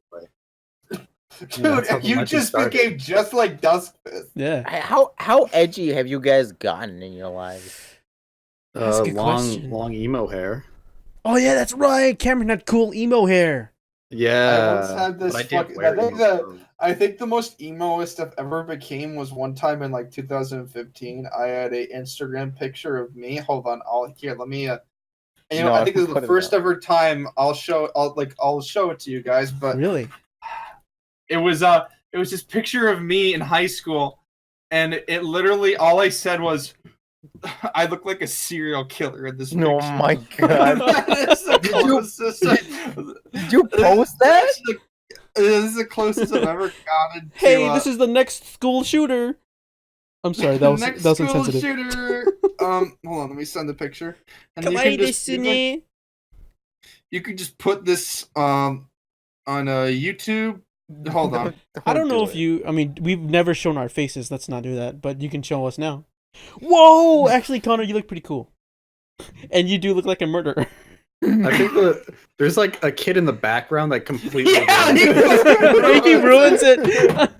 Dude, that's how the you legend just started. became just like Dusk Fist. Yeah. How edgy have you guys gotten in your lives? That's a good question. Long emo hair. Oh, yeah, that's right. Cameron had cool emo hair. Yeah. I once had this but I didn't fucking- wear I think emo. I think the most emo-ist I've ever became was one time in like 2015. I had a Instagram picture of me. Hold on, let me. You know, No, I think this is put the it first up. ever time I'll show it to you guys. But Really? it was this picture of me in high school, and it literally all I said was, "I look like a serial killer in this picture." Oh my god. That's the Did you- closest. Did you post that? This is the closest I've ever gotten to. Hey, this is the next school shooter. I'm sorry, that was next that was school insensitive. shooter. Hold on, let me send the picture. And you can just put this on YouTube. Hold on. I don't know if you. I mean, we've never shown our faces. Let's not do that. But you can show us now. Whoa! Actually, Connor, you look pretty cool, and you do look like a murderer. I think there's like a kid in the background that completely Yeah, He ruins it.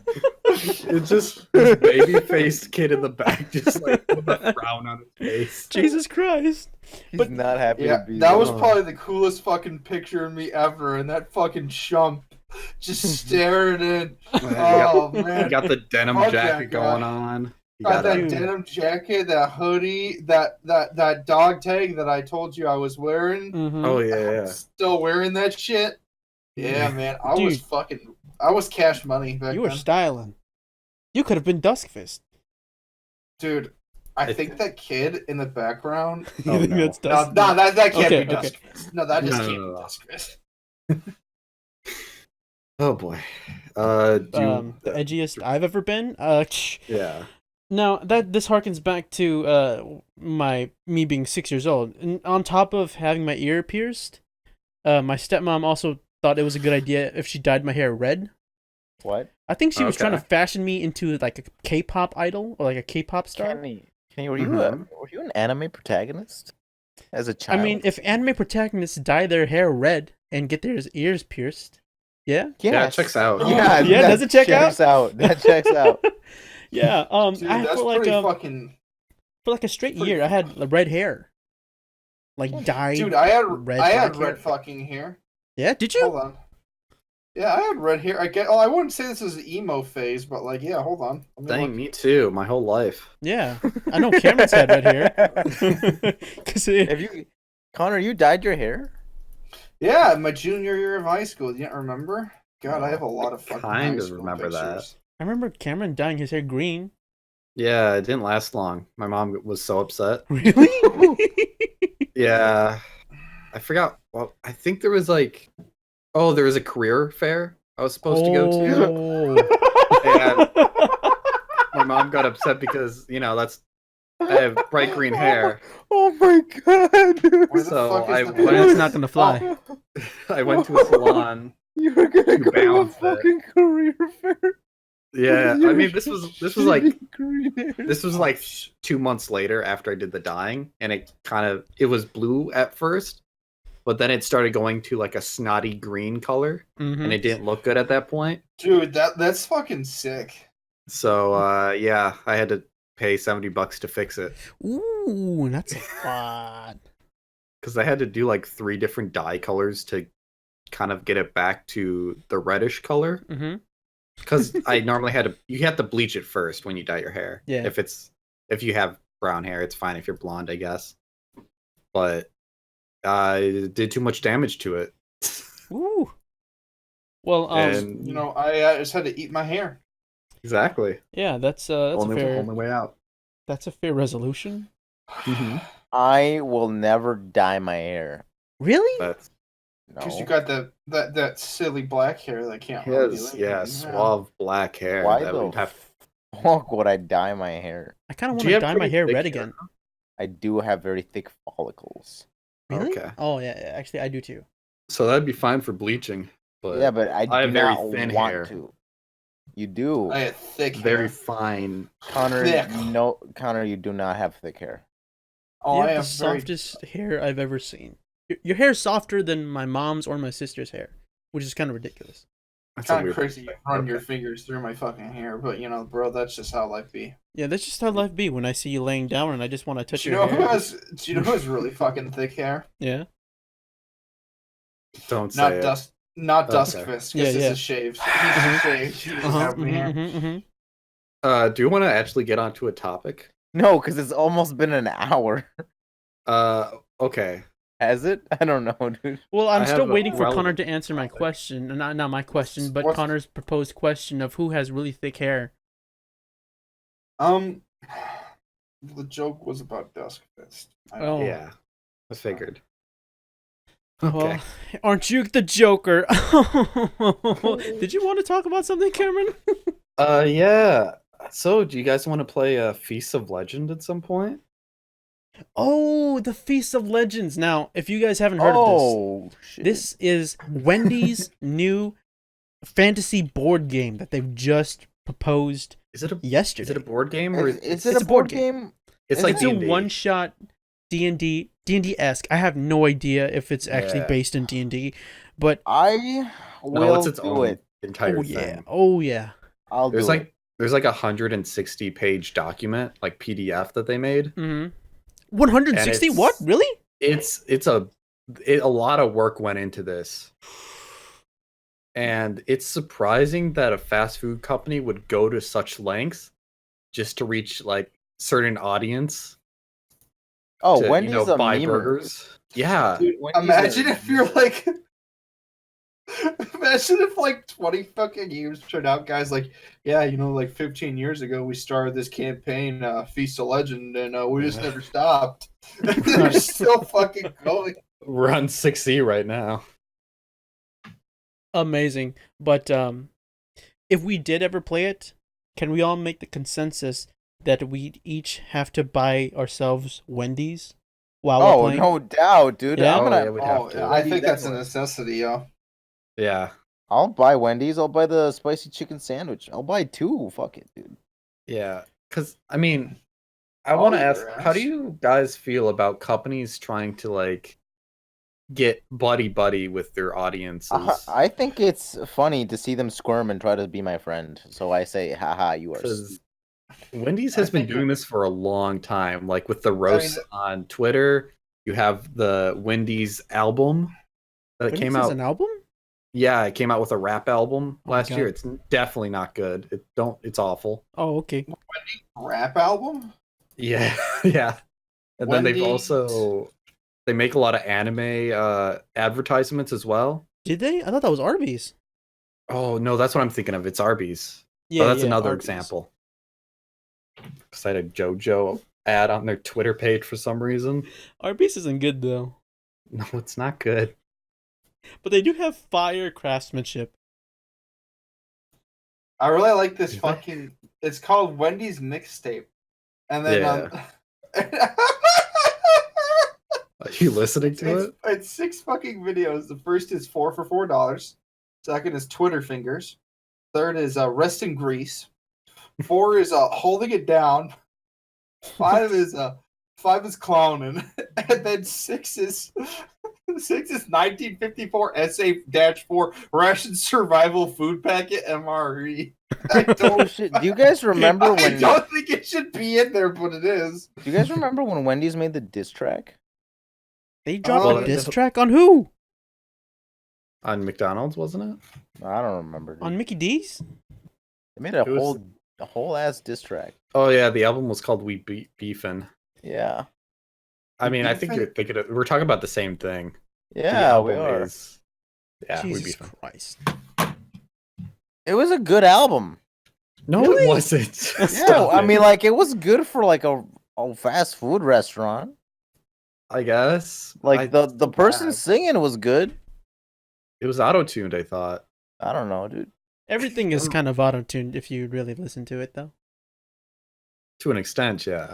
it's just this baby-faced kid in the back, just like with a frown on his face. Jesus Christ! He's But- not happy Yeah, to be that there. was probably the coolest fucking picture of me ever, and that fucking chump just staring in. Oh You man, got the denim Fuck jacket that guy. going on. You got that Dude. denim jacket, that hoodie, that dog tag that I told you I was wearing. Mhm. Oh yeah. I'm still wearing that shit. Yeah, man, I was cash money back You were then. styling. You could have been Dusk Fist. Dude, I think that kid in the background. You Oh, think no. that's No, Dusk? that can't Okay, be Dusk okay. Fist. No, that just No, can't no, be no. Dusk Fist. Oh boy. The edgiest I've ever been. Yeah. Now that this harkens back to me being 6 years old, and on top of having my ear pierced, my stepmom also thought it was a good idea if she dyed my hair red. What? I think she was trying to Okay. fashion me into like a K-pop idol or like a K-pop star. Kenny, were Mhm. you an anime protagonist as a child? I mean, if anime protagonists dye their hair red and get their ears pierced, yeah, Yeah, it checks out. Yeah, Yeah, that does it check checks out? That checks out. yeah. Dude, I that's for like pretty fucking. for like a straight pretty year, I had red hair, like dyed. Dude, I had red red hair. fucking hair. Yeah, did you? Hold on. Yeah, I had red hair. I wouldn't say this is an emo phase, but like, yeah, hold on. Let me Dang, look. me too. My whole life. Yeah, I know Cameron's had red hair. Have you, Connor? You dyed your hair? Yeah, my junior year of high school. You don't remember? God, I have a lot of fucking kind high of school remember that. pictures. I remember Cameron dyeing his hair green. Yeah, it didn't last long. My mom was so upset. Really? Yeah. I forgot. Well, I think there was like, there was a career fair I was supposed to go to. And my mom got upset because, I have bright green hair. Oh my god! Where the So fuck is I the went- But it's not gonna fly. I went to a salon. You were gonna To go to a balance it. fucking career fair. Yeah, I mean this was like green hair. this was like 2 months later after I did the dyeing, and it was blue at first, but then it started going to like a snotty green color, Mhm. and it didn't look good at that point. Dude, that's fucking sick. So yeah, I had to pay $70 to fix it Ooh, that's a lot. because I had to do like 3 different dye colors to kind of get it back to the reddish color. Mm-hmm. Because I normally you have to bleach it first when you dye your hair. Yeah. If you have brown hair, it's fine if you're blonde, I guess. But I did too much damage to it. Ooh. Well, And You know, I just had to eat my hair. exactly. yeah, that's a fair Only way out. that's a fair resolution. Mm-hmm. I will never dye my hair. Really? That's Because you No. got that silly black hair that can't really do his, anything. yeah, suave black hair. Why that the would have. fuck would I dye my hair? I kind of Do want you to have dye my pretty hair thick red hair? again. I do have very thick follicles. Really? Okay. Oh yeah, actually I do too. So that'd be fine for bleaching. But Yeah, but I I do have very not thin want hair. to. You do. I had thick very hair. fine. Connor, thick. no, Connor, you do not have thick hair. Oh, You I have the have very... softest hair I've ever seen. Your hair's softer than my mom's or my sister's hair, which is kind of ridiculous. That's a kind of weird crazy. thing. You run Okay. your fingers through my fucking hair, but you know, bro, that's just how life be. Yeah, that's just how life be when I see you laying down and I just want to touch Do you your know hair. do you know who has really fucking thick hair? Yeah. Don't say Not it. Not Dusk Okay. Fist, Yeah, because yeah. this is shaved. He's shaved. He doesn't have any hair. Do you want to actually get onto a topic? No, because it's almost been an hour. Okay. Has it? I don't know, dude. Well, I'm I still have a waiting for Connor relevant to answer my topic. question. Not my question, but What's- Connor's proposed question of who has really thick hair. The joke was about Dusk Fist. I know. Oh. Yeah, I figured. Well, Okay. aren't you the Joker? Did you want to talk about something, Cameron? Yeah. So, do you guys want to play Feast of Legend at some point? Oh, the Feast of Legends. Now, if you guys haven't heard of Oh, shit. this is Wendy's new fantasy board game that they've just proposed Is it a yesterday. board game or Is it's it a a board board game? it's is like It's D&D? a one-shot D&D-esque. I have no idea if it's actually Yeah. based in D&D, but I will No, it's its do own it. entire oh thing. yeah, oh yeah. I'll There's do like it. there's like 160-page document, like PDF that they made. Mm-hmm. 160? it's- What? Really? It's a lot of work went into this. And it's surprising that a fast food company would go to such lengths just to reach like certain audience Oh, to Wendy's a buy memer. burgers. Yeah. Dude, Wendy's imagine a- if you're like... Imagine if like 20 fucking years turned out, guys, like, yeah, you know, like 15 years ago we started this campaign, Feast of Legend, and we just never stopped. They're still fucking going. We're on 6E right now. Amazing. But if we did ever play it, can we all make the consensus that we each have to buy ourselves Wendy's while we're Oh, playing? no doubt, dude. Yeah? I'm Oh, gonna. yeah, we'd have Oh, to. yeah, I think that's a necessity, yo. Yeah. I'll buy Wendy's. I'll buy the spicy chicken sandwich. I'll buy 2. Fuck it, dude. Yeah. Cuz I mean, I I'll want to eat ask, your how do ass. you guys feel about companies trying to like get buddy with their audiences? I think it's funny to see them squirm and try to be my friend. So I say, haha, you are. Because Wendy's has I been think doing this for a long time. Like with the roasts on Twitter, you have the Wendy's album that Wendy's came has out. an album? Yeah, it came out with a rap album Oh my last year. God. It's definitely not good. It's awful. Oh, okay. Rap album? Yeah, yeah. And then they've Wendy's. also they make a lot of anime advertisements as well. Did they? I thought that was Arby's. Oh no, that's what I'm thinking of. It's Arby's. Yeah, Oh, that's yeah, another Arby's. example. Because I had a JoJo ad on their Twitter page for some reason. Arby's isn't good though, No, it's not good. but they do have fire craftsmanship. I really like this Is it? fucking... It's called Wendy's Mixtape. And then, Are you listening to it? It's 6 fucking videos. The first is 4 for $4. Second is Twitter fingers. Third is rest in grease. 4 is holding it down. 5 is clowning, and then 6 is 1954 SA-4 ration survival food packet MRE. Oh shit! Do you guys remember I when? don't think it should be in there, but it is. Do you guys remember when Wendy's made the diss track? They dropped Well, a diss track on who? On McDonald's, wasn't it? I don't remember. Dude. On Mickey D's? They made a It was- whole ass diss track. Oh yeah, the album was called We Beefin'. Yeah. I mean, I think Beefin'? you're thinking we're talking about the same thing. The Yeah, we album are. is- yeah, We Jesus Beefin'. Christ. It was a good album. No, Really? it wasn't. Yeah, Stop I it. mean, like it was good for like a fast food restaurant. I guess. Like the person bad. singing was good. It was auto-tuned, I thought. I don't know, dude. Everything is kind of auto-tuned if you really listen to it, though. To an extent, yeah.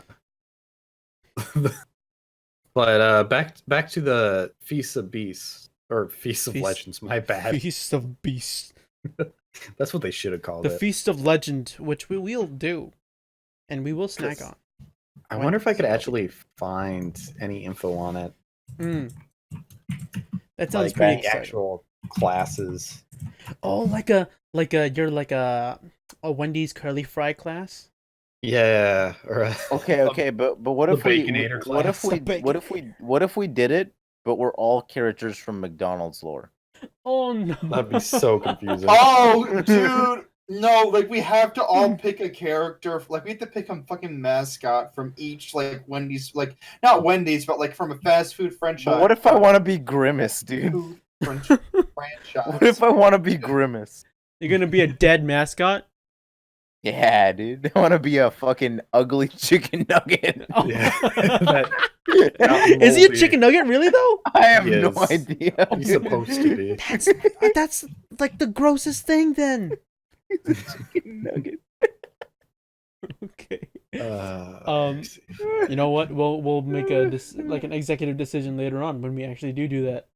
But back to the Feast of Beasts. Or Feast of Feast- Legends, my bad. Feast of Beasts. That's what they should have called The it. Feast of Legend, which we will do. And we will snack Yes. on. I wonder if I could actually find any info on it. Mm. That sounds Like pretty any exciting. actual classes. Oh, you're like a Wendy's curly fry class? Yeah. Or Okay, but what the if we Baconator what if class. we what if we did it, but we're all characters from McDonald's lore? Oh no. That'd be so confusing. Oh, dude. No, like we have to all pick a character. Like we have to pick a fucking mascot from each like Wendy's, like not Wendy's, but like from a fast food franchise. But what if I want to be Grimace, dude? Food franchise? What if I want to be Grimace? You're gonna be a dead mascot? Yeah, dude. I want to be a fucking ugly chicken nugget. Oh. Yeah. That- Is he a moldy. chicken nugget really though? I have He no is. idea. He's dude. supposed to be. That's like the grossest thing then. Chicken nugget. Okay. Uh, You know what? We'll make an executive decision later on when we actually do that.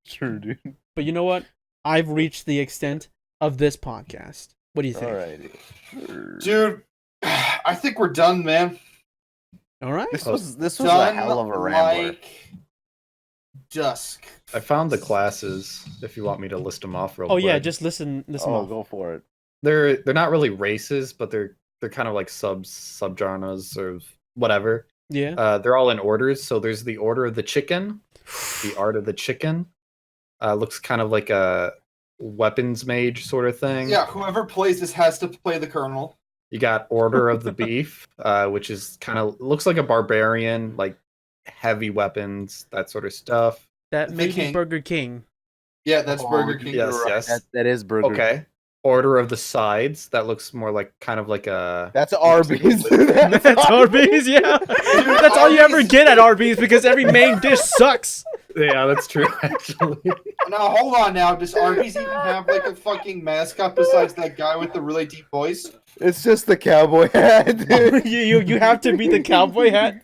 Sure, dude. But you know what? I've reached the extent of this podcast. What do you think? Alrighty. Dude, I think we're done, man. All right. This was a Done hell of a rambler. like Dusk. I found the classes. If you want me to list them off real Oh quick. yeah, just listen Oh, off. go for it. They're not really races, but they're kind of like subgenres or whatever. Yeah. They're all in orders. So there's the Order of the Chicken, the Art of the Chicken. Looks kind of like a weapons mage sort of thing. Yeah, whoever plays this has to play the Colonel. You got Order of the Beef, which is kind of looks like a barbarian, like heavy weapons, that sort of stuff. That may be King. Burger King. Yeah, that's Oh, Burger King. Yes, you're right. yes. That is Burger. Okay. Order of the Sides. That looks more like kind of like a. That's Arby's. That's Arby's, yeah. That's all you ever get at Arby's because every main dish sucks. Yeah, that's true. Actually, Now hold on. Now does Arby's even have like a fucking mascot besides that guy with the really deep voice? It's just the cowboy hat. dude. you have to be the cowboy hat.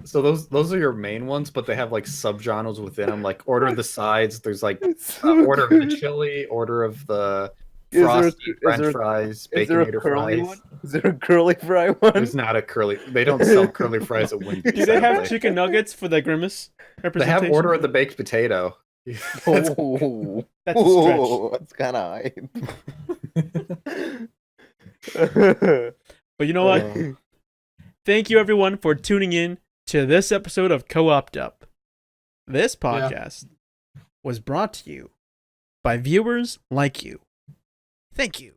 so those are your main ones, but they have like subgenres within them. Like Order of the Sides. There's like It's so Order of the good. Chili, Order of the Is there a- Frosty is French there a- fries, Is there a Baconator curly fries. one? Is there a curly fry one? There's not a curly. They don't sell curly fries at Wendy's. Do they have sadly. chicken nuggets for the grimace They representation? have Order of the Baked Potato. That's- Oh, That's a stretch. oh, that's kind of hype. But you know what? Thank you everyone for tuning in to this episode of Co-OPed Up. This podcast was brought to you by viewers like you. Thank you.